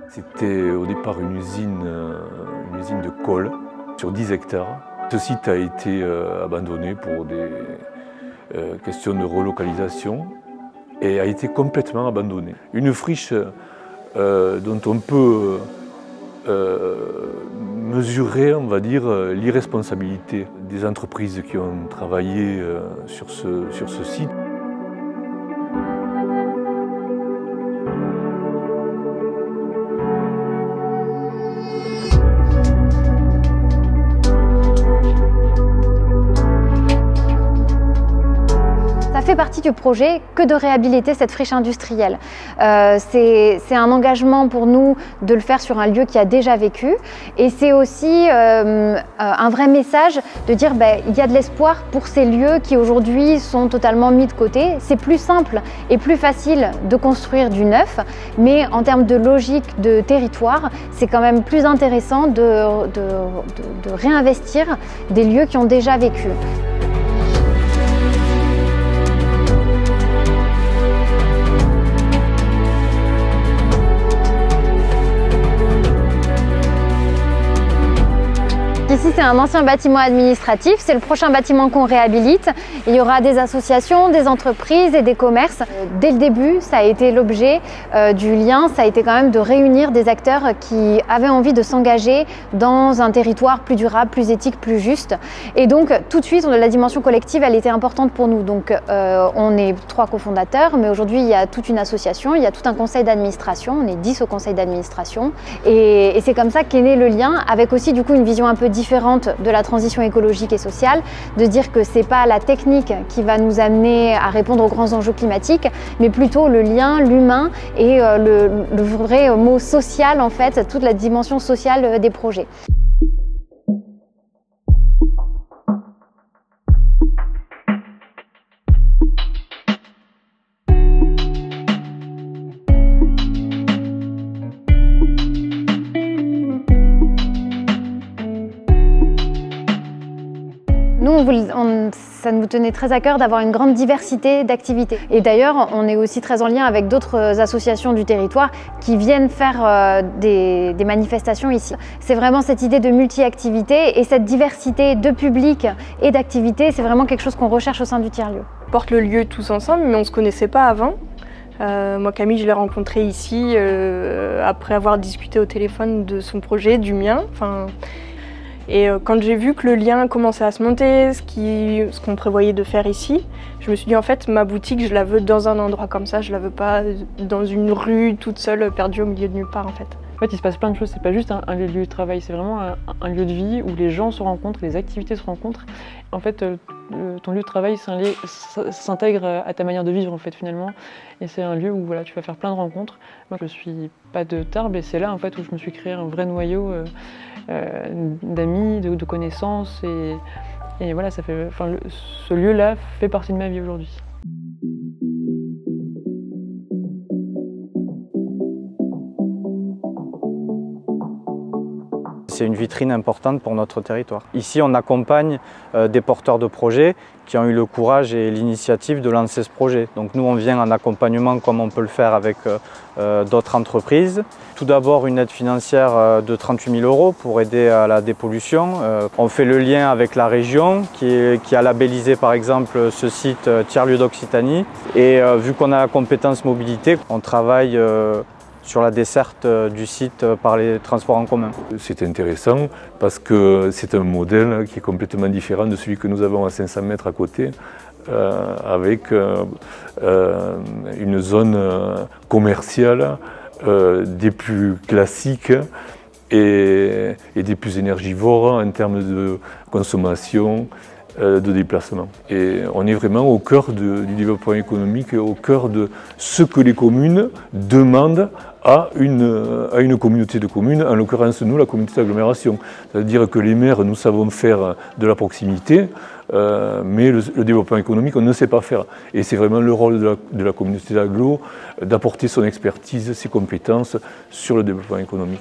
C'était au départ une usine de colle sur 10 hectares. Ce site a été abandonné pour des questions de relocalisation et a été complètement abandonné. Une friche dont on peut mesurer, on va dire, l'irresponsabilité des entreprises qui ont travaillé sur ce site. Ça fait partie du projet que de réhabiliter cette friche industrielle. C'est un engagement pour nous de le faire sur un lieu qui a déjà vécu, et c'est aussi un vrai message de dire il y a de l'espoir pour ces lieux qui aujourd'hui sont totalement mis de côté. C'est plus simple et plus facile de construire du neuf, mais en termes de logique de territoire, c'est quand même plus intéressant de réinvestir des lieux qui ont déjà vécu. Ici, c'est un ancien bâtiment administratif, c'est le prochain bâtiment qu'on réhabilite. Il y aura des associations, des entreprises et des commerces. Dès le début, ça a été l'objet du lien, ça a été quand même de réunir des acteurs qui avaient envie de s'engager dans un territoire plus durable, plus éthique, plus juste. Et donc, tout de suite, la dimension collective, elle était importante pour nous. Donc, on est 3 cofondateurs, mais aujourd'hui, il y a toute une association, il y a tout un conseil d'administration, on est 10 au conseil d'administration. Et c'est comme ça qu'est né le lien, avec aussi du coup une vision un peu différente de la transition écologique et sociale, de dire que c'est pas la technique qui va nous amener à répondre aux grands enjeux climatiques, mais plutôt le lien, l'humain et le vrai mot social, en fait, toute la dimension sociale des projets. Nous, ça nous tenait très à cœur d'avoir une grande diversité d'activités. Et d'ailleurs, on est aussi très en lien avec d'autres associations du territoire qui viennent faire des manifestations ici. C'est vraiment cette idée de multi-activité et cette diversité de public et d'activités, c'est vraiment quelque chose qu'on recherche au sein du tiers-lieu. On porte le lieu tous ensemble, mais on ne se connaissait pas avant. Moi, Camille, je l'ai rencontrée ici après avoir discuté au téléphone de son projet, du mien. Et quand j'ai vu que le lien commençait à se monter, ce qu'on prévoyait de faire ici, je me suis dit en fait ma boutique je la veux dans un endroit comme ça, je la veux pas dans une rue toute seule perdue au milieu de nulle part en fait. En fait, il se passe plein de choses, c'est pas juste un lieu de travail, c'est vraiment un lieu de vie où les gens se rencontrent, les activités se rencontrent. En fait, ton lieu de travail s'intègre à ta manière de vivre en fait finalement. Et c'est un lieu où voilà, tu vas faire plein de rencontres. Moi, je suis pas de Tarbes et c'est là en fait où je me suis créé un vrai noyau d'amis, de connaissances et voilà, ce lieu-là fait partie de ma vie aujourd'hui. C'est une vitrine importante pour notre territoire. Ici, on accompagne des porteurs de projets qui ont eu le courage et l'initiative de lancer ce projet. Donc nous, on vient en accompagnement comme on peut le faire avec d'autres entreprises. Tout d'abord, une aide financière de 38 000 € pour aider à la dépollution. On fait le lien avec la région qui a labellisé par exemple ce site tiers-lieu d'Occitanie. Et vu qu'on a la compétence mobilité, on travaille sur la desserte du site par les transports en commun. C'est intéressant parce que c'est un modèle qui est complètement différent de celui que nous avons à 500 mètres à côté, avec une zone commerciale des plus classiques et des plus énergivores en termes de consommation, de déplacement. Et on est vraiment au cœur du développement économique, au cœur de ce que les communes demandent à une communauté de communes, en l'occurrence nous, la communauté d'agglomération. C'est-à-dire que les maires, nous savons faire de la proximité, mais le développement économique, on ne sait pas faire. Et c'est vraiment le rôle de la communauté d'agglo d'apporter son expertise, ses compétences sur le développement économique.